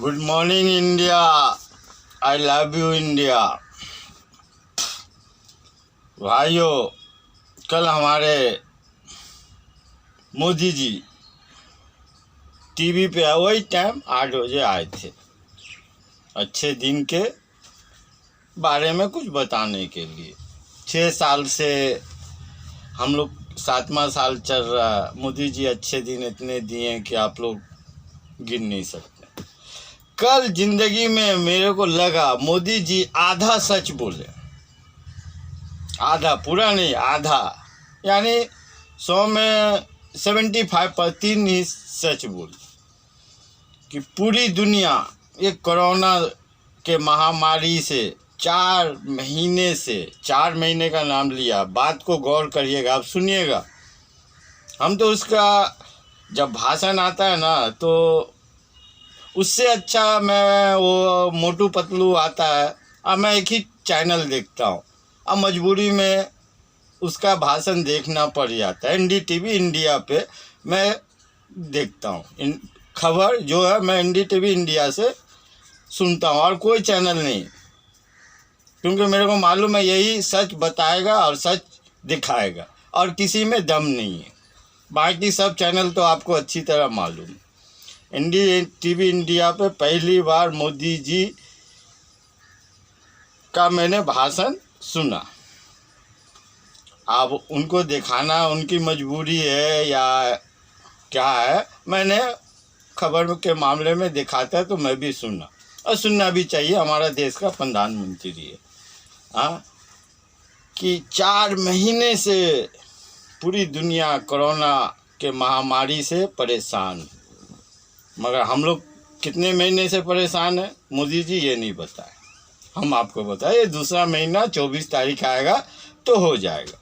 Good morning India. I love you India. भाइयों, कल हमारे मोदी जी टीवी पे वही टाइम 8 बजे आए थे, अच्छे दिन के बारे में कुछ बताने के लिए। 6 साल से हम लोग 7वां साल चल रहा। मोदी जी अच्छे दिन इतने दिए कि आप लोग गिन नहीं सकते। कल जिंदगी में मेरे को लगा मोदी जी आधा सच बोले, आधा, पूरा नहीं, आधा, यानी 100 में 75% ही सच बोले कि पूरी दुनिया ये कोरोना के महामारी से 4 महीने का नाम लिया। बात को गौर करिएगा, आप सुनिएगा। हम तो उसका जब भाषण आता है ना, तो उससे अच्छा मैं वो मोटू पतलू आता है, अब मैं एक ही चैनल देखता हूँ। अब मजबूरी में उसका भाषण देखना पड़ जाता है। NDTV इंडिया पे मैं देखता हूँ खबर जो है, मैं NDTV इंडिया से सुनता हूँ और कोई चैनल नहीं, क्योंकि मेरे को मालूम है यही सच बताएगा और सच दिखाएगा और किसी में दम नहीं है। बाकी सब चैनल तो आपको अच्छी तरह मालूम है। NDTV इंडिया पे पहली बार मोदी जी का मैंने भाषण सुना। अब उनको दिखाना उनकी मजबूरी है या क्या है, मैंने खबर के मामले में दिखाता है तो मैं भी सुना, और सुनना भी चाहिए। हमारा देश का प्रधानमंत्री है कि 4 महीने से पूरी दुनिया कोरोना के महामारी से परेशान, मगर हम लोग कितने महीने से परेशान हैं मोदी जी ये नहीं बताए। हम आपको बताए ये दूसरा महीना 24 तारीख आएगा तो हो जाएगा।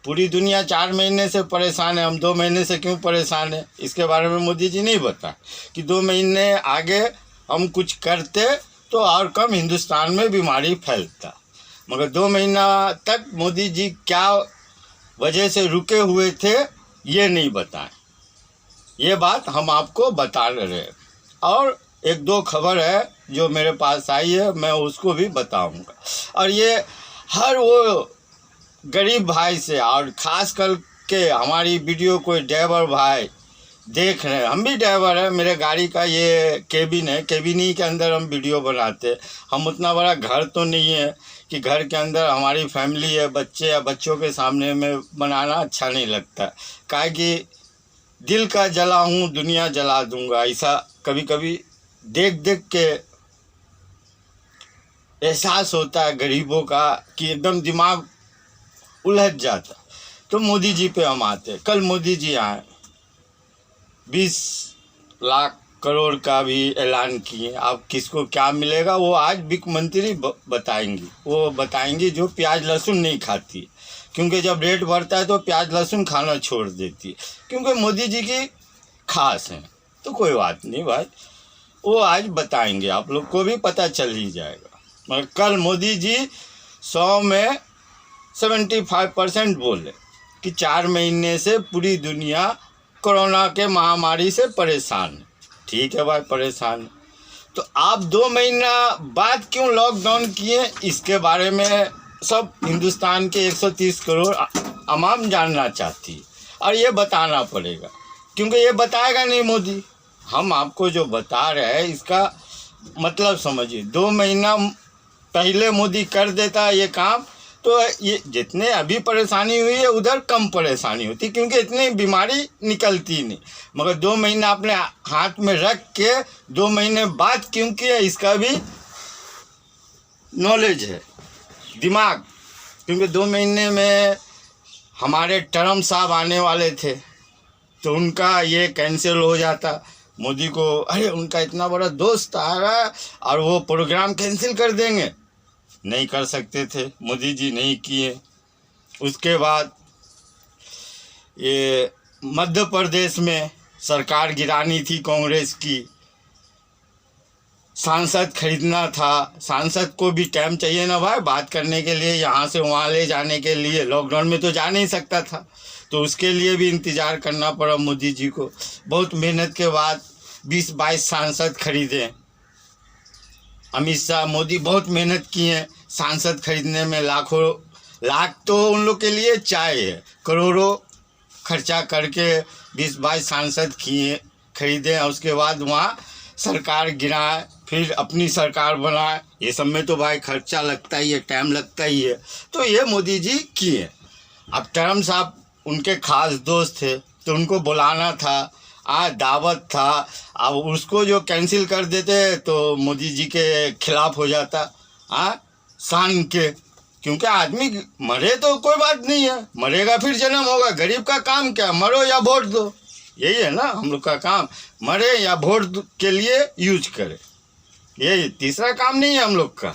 पूरी दुनिया 4 महीने से परेशान है, हम 2 महीने से क्यों परेशान है इसके बारे में मोदी जी नहीं बताए कि 2 महीने आगे हम कुछ करते तो और कम हिंदुस्तान में बीमारी फैलता। मगर 2 महीना तक मोदी जी क्या वजह से रुके हुए थे ये नहीं बताएं। ये बात हम आपको बता रहे हैं। और 1-2 खबर है जो मेरे पास आई है, मैं उसको भी बताऊंगा। और ये हर वो गरीब भाई से, और ख़ास कर के हमारी वीडियो कोई ड्राइवर भाई देख रहे हैं, हम भी ड्राइवर हैं, मेरे गाड़ी का ये केबिन है, केबिन ही के अंदर हम वीडियो बनाते। हम उतना बड़ा घर तो नहीं है कि घर के अंदर हमारी फैमिली है, बच्चे या बच्चों के सामने में बनाना अच्छा नहीं लगता। काहे कि दिल का जला हूँ दुनिया जला दूंगा, ऐसा कभी कभी देख देख के एहसास होता है गरीबों का कि एकदम दिमाग उलझ जाता। तो मोदी जी पे हम आते। कल मोदी जी आए, 20 लाख करोड़ का भी ऐलान किए। अब किसको क्या मिलेगा वो आज वित्त मंत्री बताएंगी। वो बताएंगी जो प्याज लहसुन नहीं खाती, क्योंकि जब रेट बढ़ता है तो प्याज लहसुन खाना छोड़ देती है, क्योंकि मोदी जी की खास हैं। तो कोई बात नहीं भाई, वो आज बताएंगे, आप लोग को भी पता चल ही जाएगा। मगर कल मोदी जी 100 में 75% बोले कि 4 महीने से पूरी दुनिया कोरोना के महामारी से परेशान है। ठीक है भाई, परेशान है, तो आप 2 महीना बाद क्यों लॉकडाउन किए इसके बारे में सब हिंदुस्तान के 130 करोड़ आवाम जानना चाहती है, और ये बताना पड़ेगा, क्योंकि ये बताएगा नहीं मोदी। हम आपको जो बता रहे हैं इसका मतलब समझिए। 2 महीना पहले मोदी कर देता ये काम तो ये जितने अभी परेशानी हुई है उधर कम परेशानी होती, क्योंकि इतनी बीमारी निकलती नहीं। मगर 2 महीना अपने हाथ में रख के 2 महीने बाद क्यों किया इसका भी नॉलेज है, दिमाग। क्योंकि 2 महीने में हमारे ट्रम्प साहब आने वाले थे तो उनका ये कैंसिल हो जाता। मोदी को अरे उनका इतना बड़ा दोस्त आ रहा है और वो प्रोग्राम कैंसिल कर देंगे, नहीं कर सकते थे, मोदी जी नहीं किए। उसके बाद ये मध्य प्रदेश में सरकार गिरानी थी कांग्रेस की, सांसद खरीदना था। सांसद को भी टाइम चाहिए ना भाई बात करने के लिए, यहाँ से वहाँ ले जाने के लिए। लॉकडाउन में तो जा नहीं सकता था, तो उसके लिए भी इंतज़ार करना पड़ा मोदी जी को। बहुत मेहनत के बाद 20-22 सांसद खरीदे। अमित शाह, मोदी बहुत मेहनत की है सांसद खरीदने में, लाख तो उन लोग के लिए चाय है। करोड़ों खर्चा करके 20-22 सांसद खरीदे और उसके बाद वहाँ सरकार गिराए, फिर अपनी सरकार बनाए। ये सब में तो भाई खर्चा लगता ही है, टाइम लगता ही है। तो ये मोदी जी किए। अब ट्रम्प साहब उनके खास दोस्त थे तो उनको बुलाना था, आज दावत था। अब उसको जो कैंसिल कर देते तो मोदी जी के खिलाफ हो जाता शान के, क्योंकि आदमी मरे तो कोई बात नहीं है, मरेगा फिर जन्म होगा। गरीब का काम क्या, मरो या वोट दो, यही है ना हम लोग का काम, मरे या वोट के लिए यूज करे। ये तीसरा काम नहीं है हम लोग का।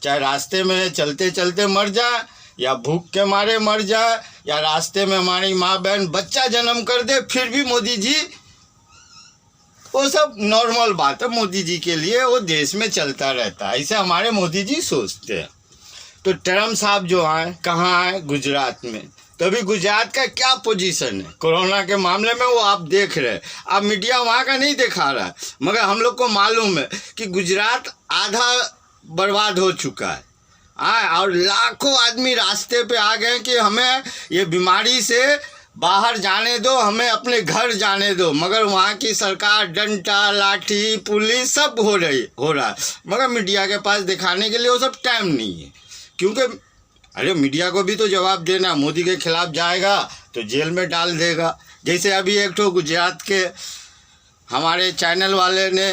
चाहे रास्ते में चलते चलते मर जाए, या भूख के मारे मर जाए, या रास्ते में हमारी माँ बहन बच्चा जन्म कर दे, फिर भी मोदी जी, वो सब नॉर्मल बात है मोदी जी के लिए, वो देश में चलता रहता है। ऐसे हमारे मोदी जी सोचते हैं। तो ट्रम्प साहब जो आए, कहाँ आए? गुजरात में। तो अभी गुजरात का क्या पोजीशन है कोरोना के मामले में, वो आप देख रहे हैं। अब मीडिया वहाँ का नहीं दिखा रहा है, मगर हम लोग को मालूम है कि गुजरात आधा बर्बाद हो चुका है। और लाखों आदमी रास्ते पे आ गए कि हमें ये बीमारी से बाहर जाने दो, हमें अपने घर जाने दो। मगर वहाँ की सरकार डंडा लाठी पुलिस सब हो रहा है, मगर मीडिया के पास दिखाने के लिए वो सब टाइम नहीं है। क्योंकि अरे मीडिया को भी तो जवाब देना, मोदी के खिलाफ जाएगा तो जेल में डाल देगा। जैसे अभी एक तो गुजरात के हमारे चैनल वाले ने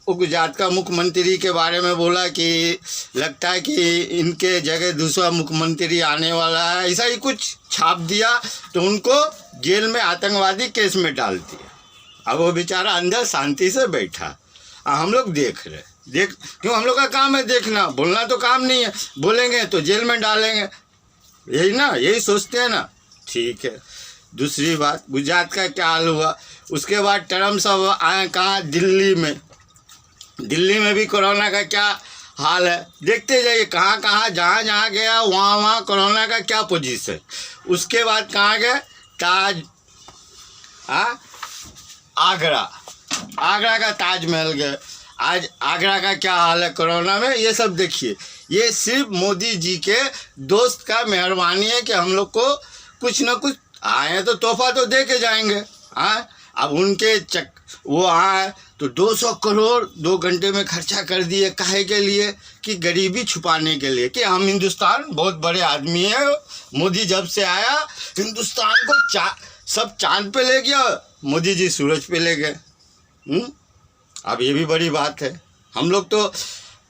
वो गुजरात का मुख्यमंत्री के बारे में बोला कि लगता है कि इनके जगह दूसरा मुख्यमंत्री आने वाला है, ऐसा ही कुछ छाप दिया तो उनको जेल में आतंकवादी केस में डाल दिया। अब वो बेचारा अंदर शांति से बैठा, हम लोग देख रहे। क्यों, हम लोग का काम है देखना, बोलना तो काम नहीं है। बोलेंगे तो जेल में डालेंगे, यही ना, यही सोचते हैं ना। ठीक है। दूसरी बात, गुजरात का क्या हाल हुआ, उसके बाद ट्रम्प साहब आए कहाँ? दिल्ली में भी कोरोना का क्या हाल है, देखते जाइए। कहाँ कहाँ जहाँ गया वहाँ कोरोना का क्या पोजीशन। उसके बाद कहाँ गए? आगरा का ताजमहल गए। आज आगरा का क्या हाल है कोरोना में, ये सब देखिए। ये सिर्फ मोदी जी के दोस्त का मेहरबानी है कि हम लोग को कुछ ना कुछ आए तो तोहफा तो दे के जाएंगे। अब उनके वो आए तो 200 करोड़ 2 घंटे में खर्चा कर दिए। काहे के लिए? कि गरीबी छुपाने के लिए, कि हम हिंदुस्तान बहुत बड़े आदमी है। मोदी जब से आया हिंदुस्तान को सब चांद पे ले गया, मोदी जी सूरज पे ले गए। अब ये भी बड़ी बात है। हम लोग तो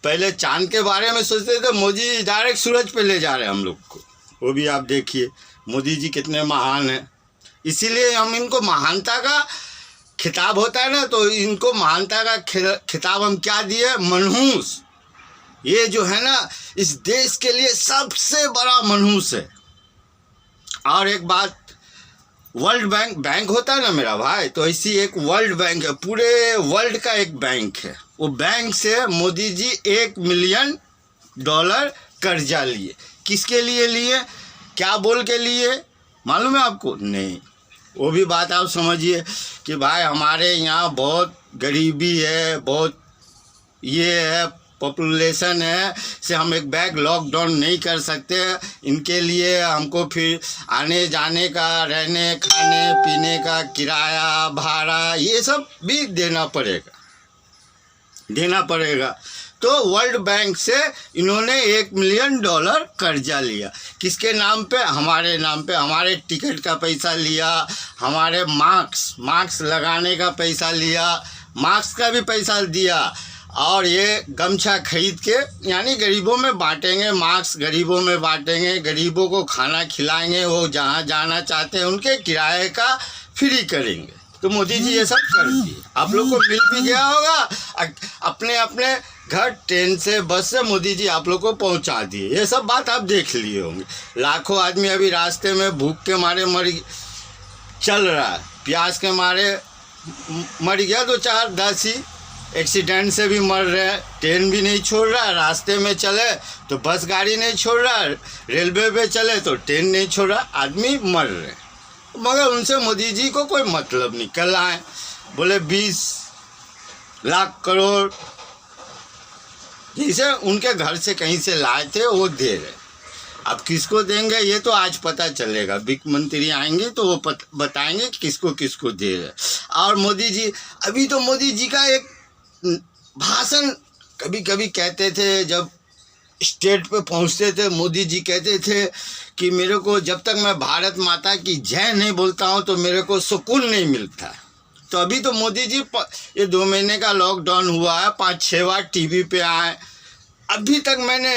पहले चांद के बारे में सोचते थे, मोदी डायरेक्ट सूरज पे ले जा रहे हैं हम लोग को। वो भी आप देखिए मोदी जी कितने महान हैं। इसीलिए हम इनको महानता का खिताब होता है ना, तो इनको महानता का खिताब हम क्या दिए? मनहूस। ये जो है ना इस देश के लिए सबसे बड़ा मनहूस है। और एक बात, वर्ल्ड बैंक होता है ना मेरा भाई, तो ऐसी एक वर्ल्ड बैंक है, पूरे वर्ल्ड का एक बैंक है। वो बैंक से मोदी जी $1 मिलियन कर्जा लिए। किसके लिए लिए? क्या बोल के लिए मालूम है आपको? नहीं। वो भी बात आप समझिए कि भाई हमारे यहाँ बहुत गरीबी है, बहुत ये है, पॉपुलेशन है, से हम एक बैग लॉकडाउन नहीं कर सकते। इनके लिए हमको फिर आने जाने का, रहने खाने पीने का किराया भाड़ा ये सब भी देना पड़ेगा। तो वर्ल्ड बैंक से इन्होंने $1 मिलियन कर्जा लिया। किसके नाम पे? हमारे नाम पे। हमारे टिकट का पैसा लिया, हमारे मास्क लगाने का पैसा लिया, मास्क का भी पैसा दिया, और ये गमछा खरीद के यानी गरीबों में बांटेंगे। मास्क गरीबों में बांटेंगे, गरीबों को खाना खिलाएंगे, वो जहाँ जाना चाहते हैं उनके किराए का फ्री करेंगे। तो मोदी जी ये सब कर दिए। आप लोग को मिल भी गया होगा, अपने अपने घर ट्रेन से बस से मोदी जी आप लोग को पहुंचा दिए। ये सब बात आप देख लिए होंगे। लाखों आदमी अभी रास्ते में भूख के मारे चल रहा है, प्यास के मारे मर गया, 2-4-10 ही एक्सीडेंट से भी मर रहे हैं। ट्रेन भी नहीं छोड़ रहा, रास्ते में चले तो बस गाड़ी नहीं छोड़ रहा, रेलवे पे चले तो ट्रेन नहीं छोड़ रहा, आदमी मर रहे। मगर उनसे मोदी जी को कोई मतलब नहीं। कल आए बोले 20 लाख करोड़ जैसे उनके घर से कहीं से लाए थे वो दे रहे। अब किसको देंगे ये तो आज पता चलेगा, वित्त मंत्री आएंगे तो वो बताएंगे किसको किसको दे रहे। और मोदी जी, अभी तो मोदी जी का एक भाषण कभी कभी कहते थे, जब स्टेट पे पहुंचते थे मोदी जी कहते थे कि मेरे को जब तक मैं भारत माता की जय नहीं बोलता हूं तो मेरे को सुकून नहीं मिलता। तो अभी तो मोदी जी ये 2 महीने का लॉकडाउन हुआ है, 5-6 बार टीवी पे आए, अभी तक मैंने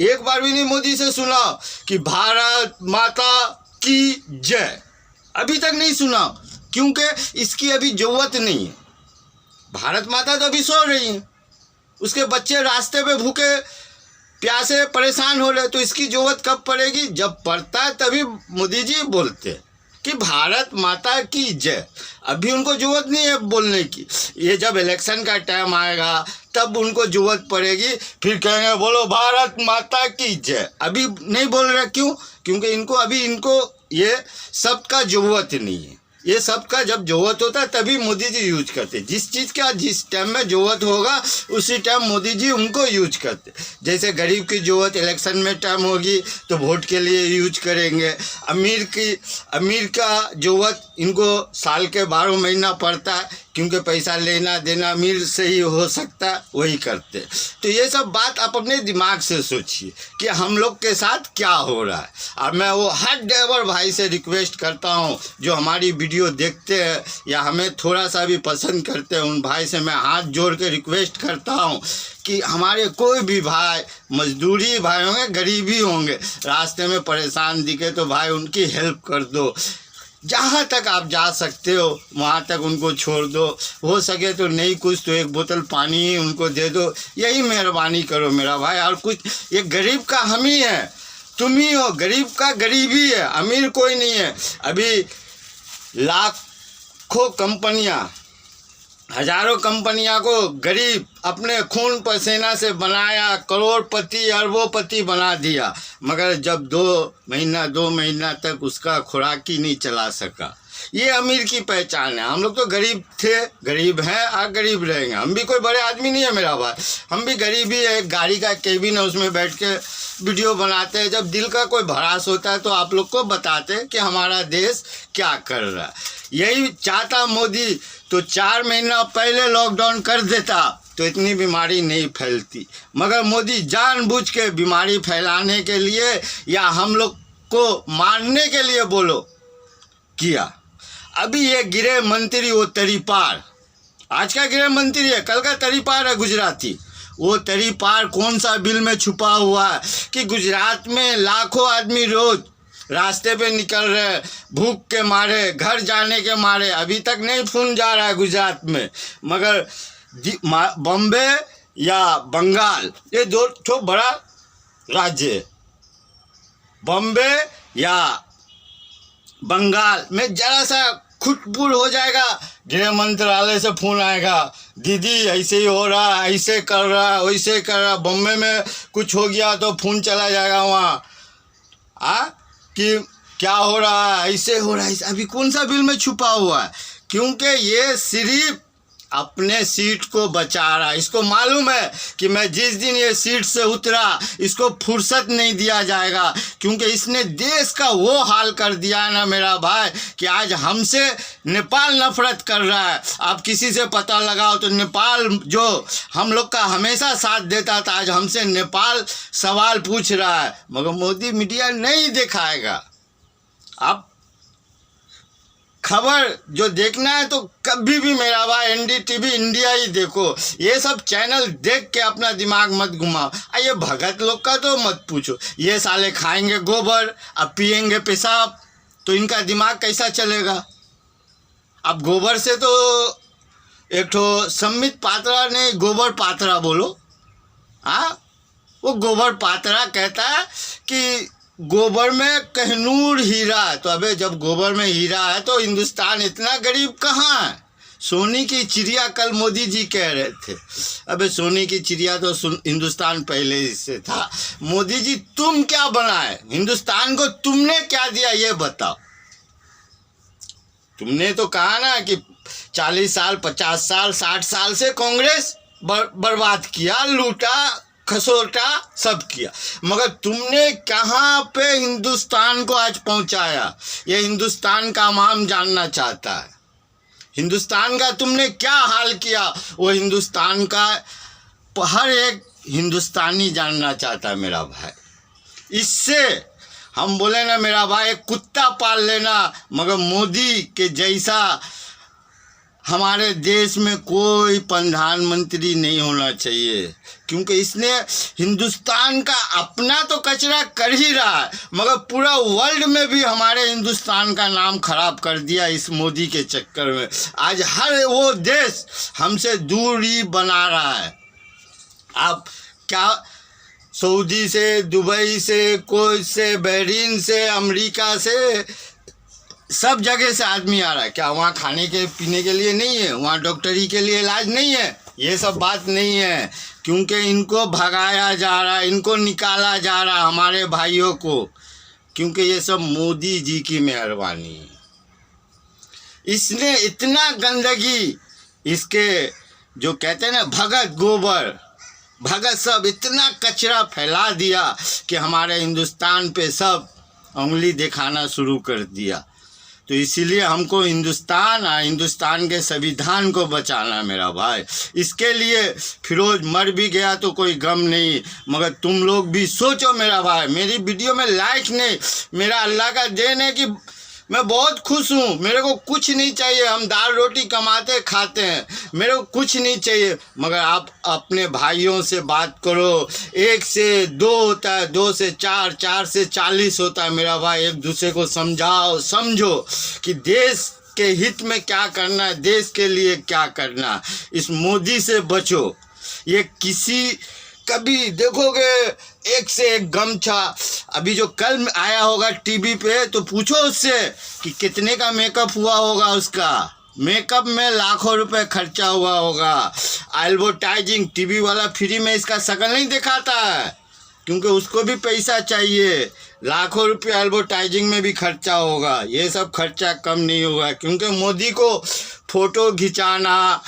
एक बार भी नहीं मोदी से सुना कि भारत माता की जय, अभी तक नहीं सुना, क्योंकि इसकी अभी जरूरत नहीं है। भारत माता तो अभी सो रही है, उसके बच्चे रास्ते पे भूखे प्यासे परेशान हो रहे, तो इसकी जरूरत कब पड़ेगी? जब पड़ता है तभी मोदी जी बोलते कि भारत माता की जय। अभी उनको जरूरत नहीं है बोलने की, ये जब इलेक्शन का टाइम आएगा तब उनको जरूरत पड़ेगी, फिर कहेंगे बोलो भारत माता की जय। अभी नहीं बोल रहे, क्यों? क्योंकि इनको ये सब का जरूरत नहीं है। ये सब का जब जरूरत होता है तभी मोदी जी यूज करते, जिस चीज़ का जिस टाइम में जरूरत होगा उसी टाइम मोदी जी उनको यूज करते। जैसे गरीब की जरूरत इलेक्शन में टाइम होगी तो वोट के लिए यूज करेंगे, अमीर का जरूरत इनको साल के 12 महीना पड़ता है, क्योंकि पैसा लेना देना अमीर से ही हो सकता है, वही करते। तो ये सब बात आप अपने दिमाग से सोचिए कि हम लोग के साथ क्या हो रहा है। और मैं वो हर ड्राइवर भाई से रिक्वेस्ट करता हूँ जो हमारी वीडियो देखते हैं या हमें थोड़ा सा भी पसंद करते हैं, उन भाई से मैं हाथ जोड़ के रिक्वेस्ट करता हूँ कि हमारे कोई भी भाई मजदूरी भाई होंगे, गरीबी होंगे, रास्ते में परेशान दिखे तो भाई उनकी हेल्प कर दो। जहाँ तक आप जा सकते हो वहाँ तक उनको छोड़ दो, हो सके तो नहीं कुछ तो 1 बोतल पानी ही उनको दे दो, यही मेहरबानी करो मेरा भाई। और कुछ, ये गरीब का हम ही है, तुम ही हो, गरीब का गरीबी है, अमीर कोई नहीं है। अभी लाखों कंपनियाँ, हजारों कंपनियां को गरीब अपने खून पसीना से बनाया, करोड़पति अरबोपति बना दिया, मगर जब 2 महीना तक उसका खुराक ही नहीं चला सका। ये अमीर की पहचान है। हम लोग तो गरीब थे, गरीब हैं और गरीब रहेंगे। हम भी कोई बड़े आदमी नहीं है मेरा भाई, हम भी गरीब ही है। एक गाड़ी का केबिन है, उसमें बैठ के वीडियो बनाते हैं। जब दिल का कोई भड़ास होता है तो आप लोग को बताते हैं कि हमारा देश क्या कर रहा है। यही चाहता मोदी तो 4 महीना पहले लॉकडाउन कर देता तो इतनी बीमारी नहीं फैलती, मगर मोदी जानबूझ के बीमारी फैलाने के लिए या हम लोग को मारने के लिए बोलो किया। अभी ये गृह मंत्री वो तरीपार, आज का गृह मंत्री है, कल का तरीपार है गुजराती। वो तरीपार कौन सा बिल में छुपा हुआ है कि गुजरात में लाखों आदमी रोज रास्ते पे निकल रहे भूख के मारे, घर जाने के मारे। अभी तक नहीं खून जा रहा है गुजरात में, मगर बॉम्बे या बंगाल, ये 2 बड़ा राज्य है, बॉम्बे या बंगाल में जरा सा खुटपुर हो जाएगा, गृह मंत्रालय से फोन आएगा, दीदी ऐसे ही हो रहा है, ऐसे कर रहा है, वैसे कर रहा है। बॉम्बे में कुछ हो गया तो फोन चला जाएगा वहाँ कि क्या हो रहा है, ऐसे हो रहा है। अभी कौन सा बिल में छुपा हुआ है? क्योंकि ये सिर्फ अपने सीट को बचा रहा है। इसको मालूम है कि मैं जिस दिन ये सीट से उतरा इसको फुर्सत नहीं दिया जाएगा, क्योंकि इसने देश का वो हाल कर दिया है ना मेरा भाई कि आज हमसे नेपाल नफरत कर रहा है। आप किसी से पता लगाओ तो नेपाल जो हम लोग का हमेशा साथ देता था, आज हमसे नेपाल सवाल पूछ रहा है, मगर मोदी मीडिया नहीं दिखाएगा। आप खबर जो देखना है तो कभी भी मेरा भाई एनडीटीवी इंडिया ही देखो। ये सब चैनल देख के अपना दिमाग मत घुमाओ। ये भगत लोग का तो मत पूछो, ये साले खाएंगे गोबर अब पिएंगे पेशाब, तो इनका दिमाग कैसा चलेगा? अब गोबर से तो एक ठो संबित पात्रा ने गोबर पात्रा बोलो, वो गोबर पात्रा कहता है कि गोबर में कहनूर हीरा है। तो अबे जब गोबर में हीरा है तो हिंदुस्तान इतना गरीब कहाँ है? सोने की चिड़िया कल मोदी जी कह रहे थे। अबे सोने की चिड़िया तो हिंदुस्तान पहले ही से था। मोदी जी तुम क्या बनाए हिंदुस्तान को? तुमने क्या दिया ये बताओ। तुमने तो कहा ना कि 40 साल, 50 साल, 60 साल से कांग्रेस बर्बाद किया, लूटा खसोटा सब किया, मगर तुमने कहाँ पे हिंदुस्तान को आज पहुंचाया? ये हिंदुस्तान का आवाम जानना चाहता है। हिंदुस्तान का तुमने क्या हाल किया, वो हिंदुस्तान का हर एक हिंदुस्तानी जानना चाहता है मेरा भाई। इससे हम बोले ना मेरा भाई, एक कुत्ता पाल लेना, मगर मोदी के जैसा हमारे देश में कोई प्रधानमंत्री नहीं होना चाहिए, क्योंकि इसने हिंदुस्तान का अपना तो कचरा कर ही रहा है, मगर पूरा वर्ल्ड में भी हमारे हिंदुस्तान का नाम खराब कर दिया इस मोदी के चक्कर में। आज हर वो देश हमसे दूरी बना रहा है। आप क्या सऊदी से, दुबई से, कोई से, बहरीन से, अमेरिका से, सब जगह से आदमी आ रहा है। क्या वहाँ खाने के पीने के लिए नहीं है? वहाँ डॉक्टरी के लिए इलाज नहीं है? ये सब बात नहीं है, क्योंकि इनको भगाया जा रहा है, इनको निकाला जा रहा है हमारे भाइयों को, क्योंकि ये सब मोदी जी की मेहरबानी है। इसने इतना गंदगी, इसके जो कहते हैं ना भगत गोबर, भगत सब इतना कचरा फैला दिया कि हमारे हिंदुस्तान पे सब उंगली दिखाना शुरू कर दिया। तो इसीलिए हमको हिंदुस्तान के संविधान को बचाना है मेरा भाई। इसके लिए फिरोज मर भी गया तो कोई गम नहीं, मगर तुम लोग भी सोचो मेरा भाई। मेरी वीडियो में लाइक नहीं, मेरा अल्लाह का देन है कि मैं बहुत खुश हूँ, मेरे को कुछ नहीं चाहिए। हम दाल रोटी कमाते खाते हैं, मेरे को कुछ नहीं चाहिए, मगर आप अपने भाइयों से बात करो। 1 से 2 होता है, 2 से 4, 4 से 40 होता है मेरा भाई। एक दूसरे को समझाओ, समझो कि देश के हित में क्या करना है, देश के लिए क्या करना। इस मोदी से बचो। ये किसी कभी देखोगे एक से एक गमछा, अभी जो कल आया होगा टीवी पे तो पूछो उससे कि कितने का मेकअप हुआ होगा। उसका मेकअप में लाखों रुपए खर्चा हुआ होगा। एडवर्टाइजिंग, टीवी वाला फ्री में इसका शक्ल नहीं दिखाता है, क्योंकि उसको भी पैसा चाहिए। लाखों रुपये एडवर्टाइजिंग में भी खर्चा होगा, ये सब खर्चा कम नहीं होगा, क्योंकि मोदी को फ़ोटो खिंचाना,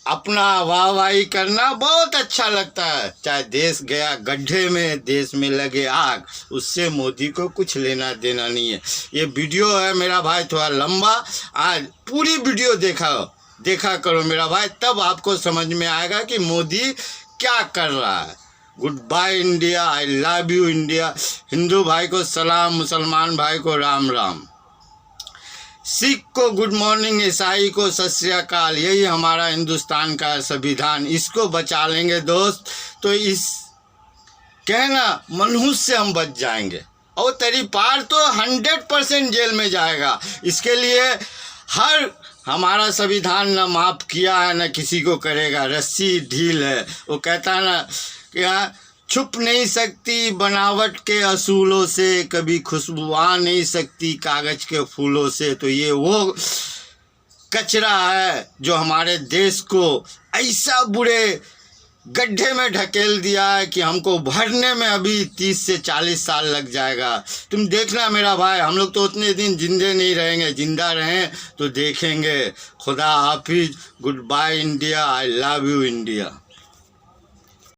अपना वाहवाही करना बहुत अच्छा लगता है। चाहे देश गया गड्ढे में, देश में लगे आग, उससे मोदी को कुछ लेना देना नहीं है। ये वीडियो है मेरा भाई थोड़ा लंबा, आज पूरी वीडियो देखा करो मेरा भाई, तब आपको समझ में आएगा कि मोदी क्या कर रहा है। Good bye India, I love you India. Hindu भाई को सलाम, मुसलमान भाई को राम राम, सिख को गुड मॉर्निंग, ईसाई को सत श्री अकाल। यही हमारा हिंदुस्तान का संविधान, इसको बचा लेंगे दोस्त तो इस कहना मनहूस से हम बच जाएंगे। और तेरी पार तो 100% जेल में जाएगा। इसके लिए हर हमारा संविधान न माफ़ किया है न किसी को करेगा। रस्सी ढील है, वो कहता है ना कि छुप नहीं सकती बनावट के असूलों से, कभी खुशबू आ नहीं सकती कागज़ के फूलों से। तो ये वो कचरा है जो हमारे देश को ऐसा बुरे गड्ढे में ढकेल दिया है कि हमको भरने में अभी 30 से 40 साल लग जाएगा। तुम देखना मेरा भाई, हम लोग तो उतने दिन जिंदे नहीं रहेंगे, जिंदा रहें तो देखेंगे। खुदा हाफिज, goodbye India, I love you India.